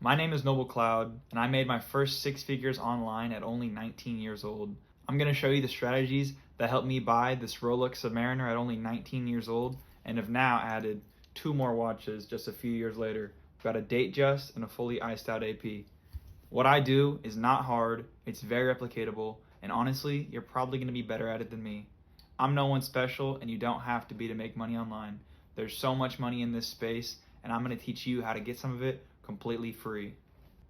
My name is Noble Cloud, and I made my first six figures online at only 19 years old. I'm going to show you the strategies that helped me buy this Rolex Submariner at only 19 years old, and have now added two more watches just a few years later. I've got a Datejust and a fully iced out AP. What I do is not hard, it's very replicatable, and honestly, you're probably going to be better at it than me. I'm no one special, and you don't have to be to make money online. There's so much money in this space, and I'm going to teach you how to get some of it completely free.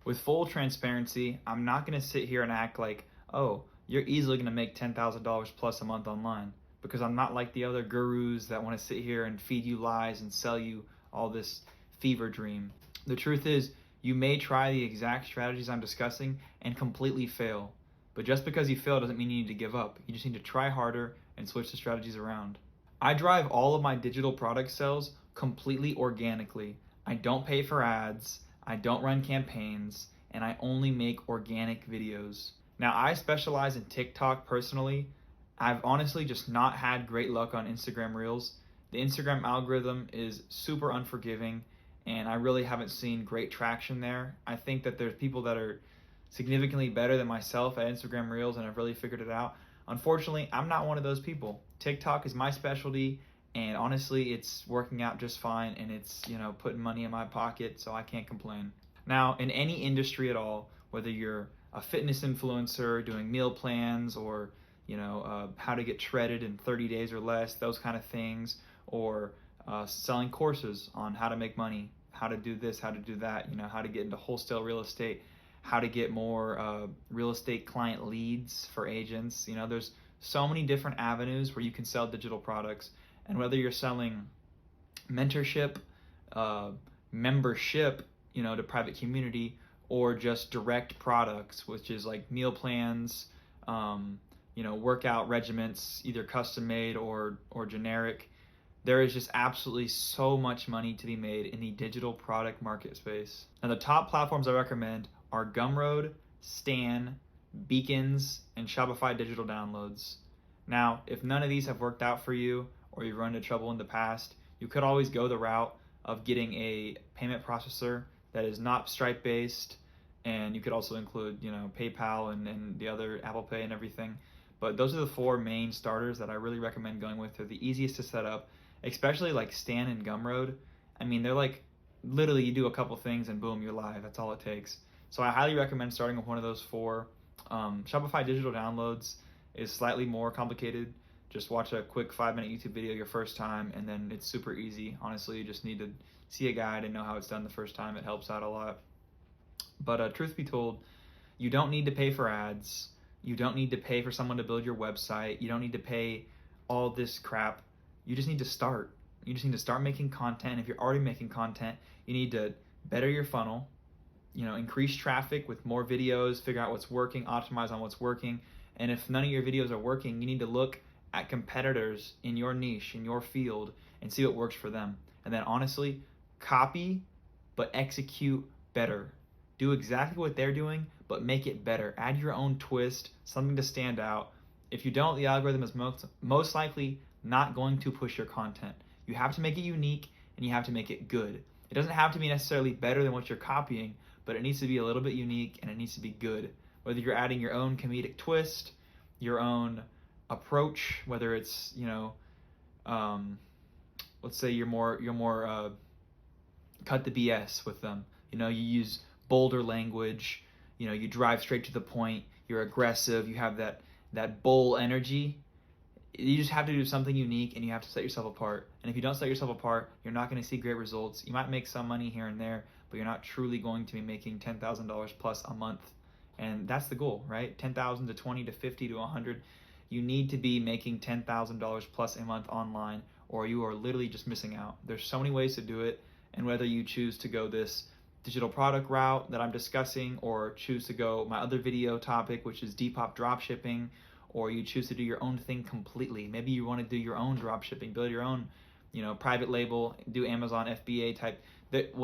With full transparency, I'm not going to sit here and act like, oh, you're easily going to make $10,000 plus a month online, because I'm not like the other gurus that want to sit here and feed you lies and sell you all this fever dream. The truth is, you may try the exact strategies I'm discussing and completely fail. But just because you fail doesn't mean you need to give up. You just need to try harder and switch the strategies around. I drive all of my digital product sales completely organically. I don't pay for ads, I don't run campaigns, and I only make organic videos. Now, I specialize in TikTok personally. I've honestly just not had great luck on Instagram Reels. The Instagram algorithm is super unforgiving, and I really haven't seen great traction there. I think that there's people that are significantly better than myself at Instagram Reels and have really figured it out. Unfortunately, I'm not one of those people. TikTok is my specialty, and honestly, it's working out just fine, and it's, putting money in my pocket, so I can't complain. Now, in any industry at all, whether you're a fitness influencer doing meal plans, or how to get shredded in 30 days or less, those kind of things, or selling courses on how to make money, how to do this, how to do that, how to get into wholesale real estate, how to get more real estate client leads for agents. There's so many different avenues where you can sell digital products. And whether you're selling mentorship, membership, to private community, or just direct products, which is like meal plans, workout regimens, either custom made or generic, there is just absolutely so much money to be made in the digital product market space. Now, the top platforms I recommend are Gumroad, Stan, Beacons, and Shopify Digital Downloads. Now, if none of these have worked out for you, or you've run into trouble in the past, you could always go the route of getting a payment processor that is not Stripe based, and you could also include, PayPal and the other Apple Pay and everything. But those are the four main starters that I really recommend going with. They're the easiest to set up, especially like Stan and Gumroad. I mean, they're like, literally you do a couple things and boom, you're live. That's all it takes. So I highly recommend starting with one of those four. Shopify Digital Downloads is slightly more complicated. Just watch a quick 5-minute YouTube video your first time, and then it's super easy. Honestly, you just need to see a guide and know how it's done the first time. It helps out a lot. But truth be told, you don't need to pay for ads. You don't need to pay for someone to build your website. You don't need to pay all this crap. You just need to start. You just need to start making content. If you're already making content, you need to better your funnel, increase traffic with more videos, figure out what's working, optimize on what's working. And if none of your videos are working, you need to look at competitors in your niche, in your field, and see what works for them. And then honestly, copy, but execute better. Do exactly what they're doing, but make it better. Add your own twist, something to stand out. If you don't, the algorithm is most likely not going to push your content. You have to make it unique, and you have to make it good. It doesn't have to be necessarily better than what you're copying, but it needs to be a little bit unique, and it needs to be good. Whether you're adding your own comedic twist, your own approach, whether it's let's say you're more cut the BS with them. You use bolder language. You drive straight to the point. You're aggressive. You have that bull energy. You just have to do something unique, and you have to set yourself apart. And if you don't set yourself apart, you're not going to see great results. You might make some money here and there, but you're not truly going to be making $10,000 plus a month. And that's the goal, right? 10,000 to 20 to 50 to 100. You need to be making $10,000 plus a month online, or you are literally just missing out. There's so many ways to do it, and whether you choose to go this digital product route that I'm discussing, or choose to go my other video topic, which is depop dropshipping, or you choose to do your own thing completely. Maybe you want to do your own dropshipping, build your own, private label, do Amazon FBA type.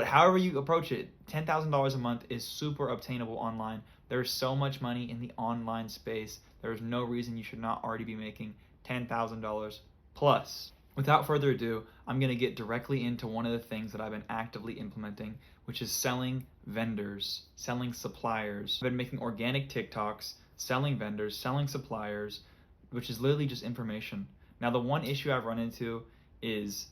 However you approach it, $10,000 a month is super obtainable online. There's so much money in the online space. There's no reason you should not already be making $10,000 plus. Without further ado, I'm going to get directly into one of the things that I've been actively implementing, which is selling vendors, selling suppliers. I've been making organic TikToks, selling vendors, selling suppliers, which is literally just information. Now, the one issue I've run into is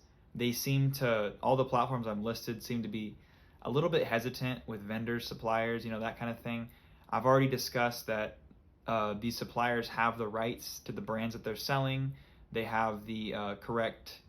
all the platforms I've listed seem to be a little bit hesitant with vendors, suppliers, that kind of thing. I've already discussed that these suppliers have the rights to the brands that they're selling. They have the correct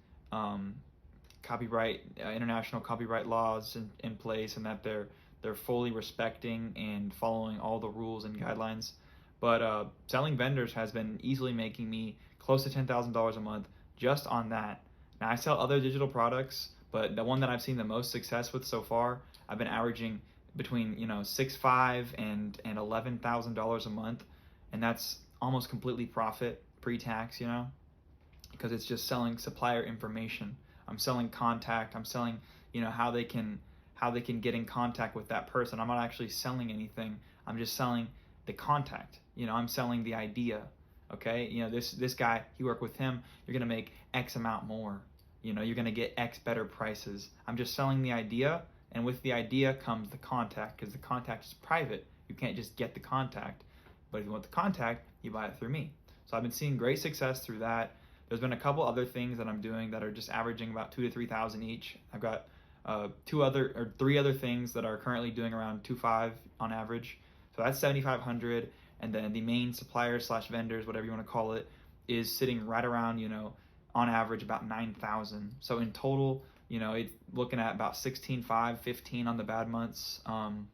international copyright laws in place, and that they're fully respecting and following all the rules and guidelines. But selling vendors has been easily making me close to $10,000 a month just on that. Now, I sell other digital products, but the one that I've seen the most success with so far, I've been averaging between $6,500 and $11,000 a month, and that's almost completely profit pre-tax, because it's just selling supplier information. I'm selling contact. I'm selling how they can get in contact with that person. I'm not actually selling anything. I'm just selling the contact. I'm selling the idea. Okay, this guy, you work with him, you're gonna make X amount more. You're gonna get X better prices. I'm just selling the idea, and with the idea comes the contact, because the contact is private. You can't just get the contact, but if you want the contact, you buy it through me. So I've been seeing great success through that. There's been a couple other things that I'm doing that are just averaging about $2,000 to $3,000 each. I've got 3 other things that are currently doing around $2,500 on average. So that's $7,500, and then the main suppliers / vendors, whatever you want to call it, is sitting right around on average about $9,000. So in total, it's looking at about $16,500, $15,000 on the bad months, and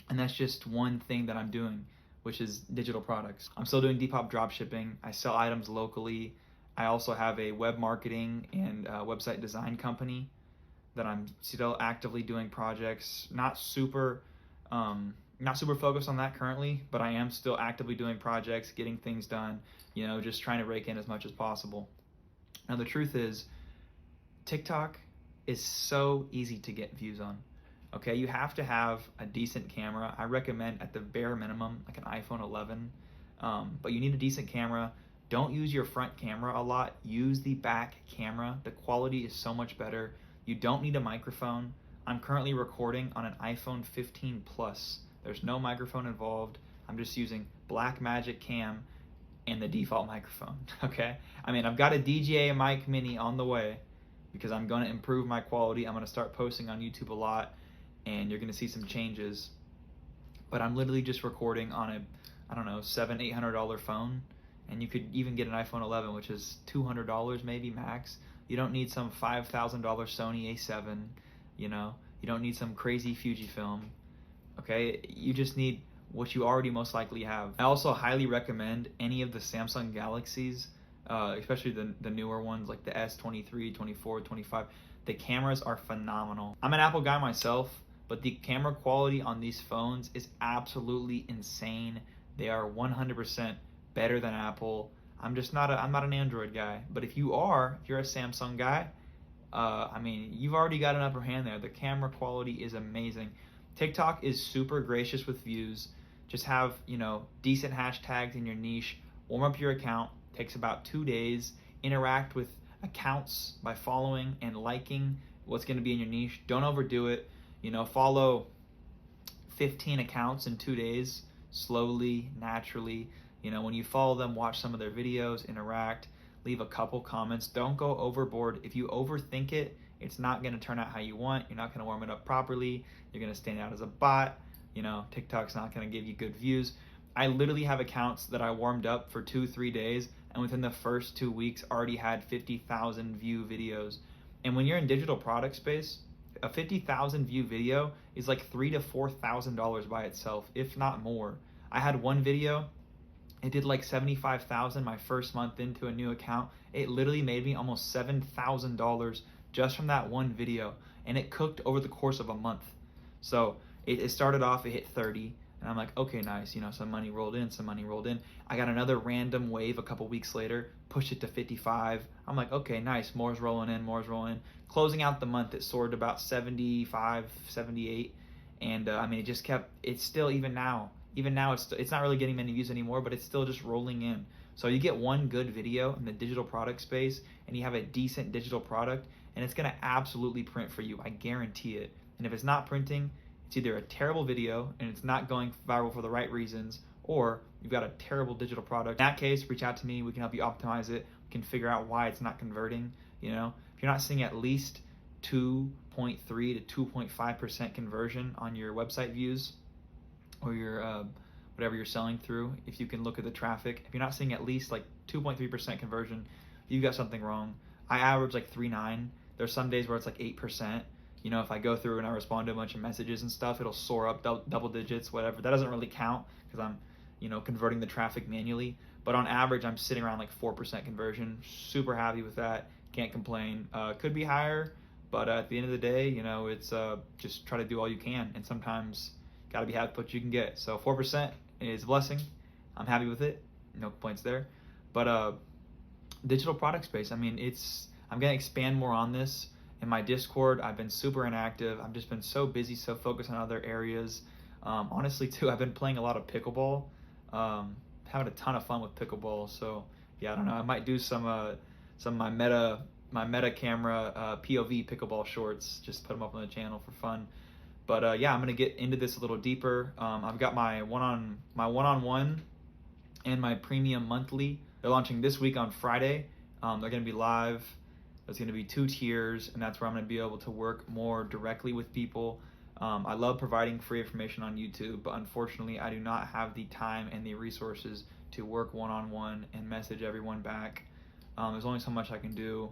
that's just one thing that I'm doing, which is digital products. I'm still doing depop dropshipping. I sell items locally. I also have a web marketing and website design company that I'm still actively doing projects. Not super focused on that currently, but I am still actively doing projects, getting things done, just trying to rake in as much as possible. Now, the truth is, TikTok is so easy to get views on. Okay, you have to have a decent camera. I recommend at the bare minimum, like an iPhone 11, but you need a decent camera. Don't use your front camera a lot. Use the back camera. The quality is so much better. You don't need a microphone. I'm currently recording on an iPhone 15 Plus. There's no microphone involved. I'm just using Blackmagic Cam and the default microphone, okay? I've got a DJI mic mini on the way because I'm gonna improve my quality. I'm gonna start posting on YouTube a lot, and you're gonna see some changes. But I'm literally just recording on a, $700, $800 phone, and you could even get an iPhone 11, which is $200 maybe max. You don't need some $5,000 Sony A7, you don't need some crazy Fujifilm, okay? You just need what you already most likely have. I also highly recommend any of the Samsung Galaxies, especially the newer ones like the S23, 24, 25. The cameras are phenomenal. I'm an Apple guy myself, but the camera quality on these phones is absolutely insane. They are 100% better than Apple. I'm not an Android guy, but if you're a Samsung guy, you've already got an upper hand there. The camera quality is amazing. TikTok is super gracious with views. Just have, decent hashtags in your niche. Warm up your account. Takes about 2 days. Interact with accounts by following and liking what's going to be in your niche. Don't overdo it. Follow 15 accounts in 2 days, slowly, naturally. When you follow them, watch some of their videos, interact, leave a couple comments. Don't go overboard. If you overthink it, it's not going to turn out how you want. You're not going to warm it up properly. You're going to stand out as a bot. TikTok's not going to give you good views. I literally have accounts that I warmed up for 2-3 days, and within the first 2 weeks already had 50,000 view videos. And when you're in digital product space, a 50,000 view video is like $3,000 to $4,000 by itself, if not more. I had one video, it did like 75,000 my first month into a new account. It literally made me almost $7,000 just from that one video, and it cooked over the course of a month. So it started off, it hit 30, and I'm like, okay, nice, some money rolled in. I got another random wave a couple weeks later, pushed it to 55. I'm like, okay, nice, more's rolling in. Closing out the month, it soared about 75, 78, and it just kept, it's still, even now it's not really getting many views anymore, but it's still just rolling in. So you get one good video in the digital product space, and you have a decent digital product, and it's gonna absolutely print for you, I guarantee it. And if it's not printing, it's either a terrible video and it's not going viral for the right reasons, or you've got a terrible digital product. In that case, reach out to me. We can help you optimize it. We can figure out why it's not converting. If you're not seeing at least 2.3 to 2.5% conversion on your website views or your whatever you're selling through, if you can look at the traffic, if you're not seeing at least like 2.3% conversion, you've got something wrong. I average like 3.9. There's some days where it's like 8%. If I go through and I respond to a bunch of messages and stuff, it'll soar up double digits, whatever. That doesn't really count because I'm, converting the traffic manually. But on average, I'm sitting around like 4% conversion. Super happy with that. Can't complain. Could be higher, but at the end of the day, it's just try to do all you can. And sometimes got to be happy with what you can get. So 4% is a blessing. I'm happy with it. No complaints there. But digital product space, I'm going to expand more on this. In my Discord, I've been super inactive. I've just been so busy, so focused on other areas. Honestly, too, I've been playing a lot of pickleball. Having a ton of fun with pickleball. So yeah, I don't know. I might do some of my meta camera POV pickleball shorts. Just put them up on the channel for fun. But yeah, I'm gonna get into this a little deeper. I've got my one-on-one and my premium monthly. They're launching this week on Friday. They're gonna be live. There's going to be 2 tiers, and that's where I'm going to be able to work more directly with people. I love providing free information on YouTube, but unfortunately, I do not have the time and the resources to work one-on-one and message everyone back. There's only so much I can do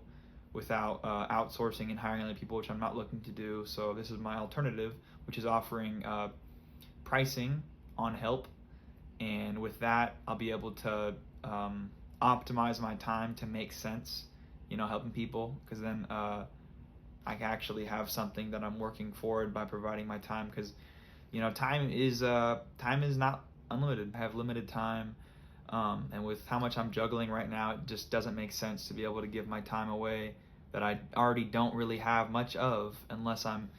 without outsourcing and hiring other people, which I'm not looking to do. So this is my alternative, which is offering pricing on help. And with that, I'll be able to optimize my time to make sense. Helping people, because then I can actually have something that I'm working forward by providing my time, because time is not unlimited. I have limited time, and with how much I'm juggling right now, it just doesn't make sense to be able to give my time away that I already don't really have much of, unless I'm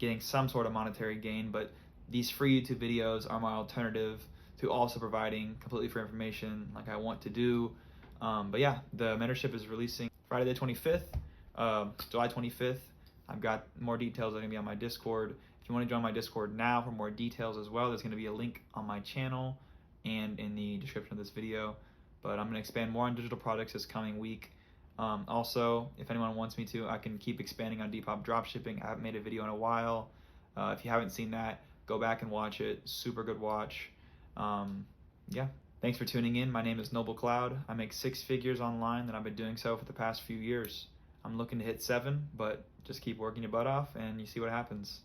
getting some sort of monetary gain. But these free YouTube videos are my alternative to also providing completely free information like I want to do. But yeah, the mentorship is releasing Friday the 25th, July 25th. I've got more details that are going to be on my Discord. If you want to join my Discord now for more details as well, there's going to be a link on my channel and in the description of this video. But I'm going to expand more on digital products this coming week. Also, if anyone wants me to, I can keep expanding on depop dropshipping. I haven't made a video in a while. If you haven't seen that, go back and watch it. Super good watch. Yeah. Thanks for tuning in. My name is Noble Cloud. I make 6 figures online, and I've been doing so for the past few years. I'm looking to hit 7, but just keep working your butt off and you see what happens.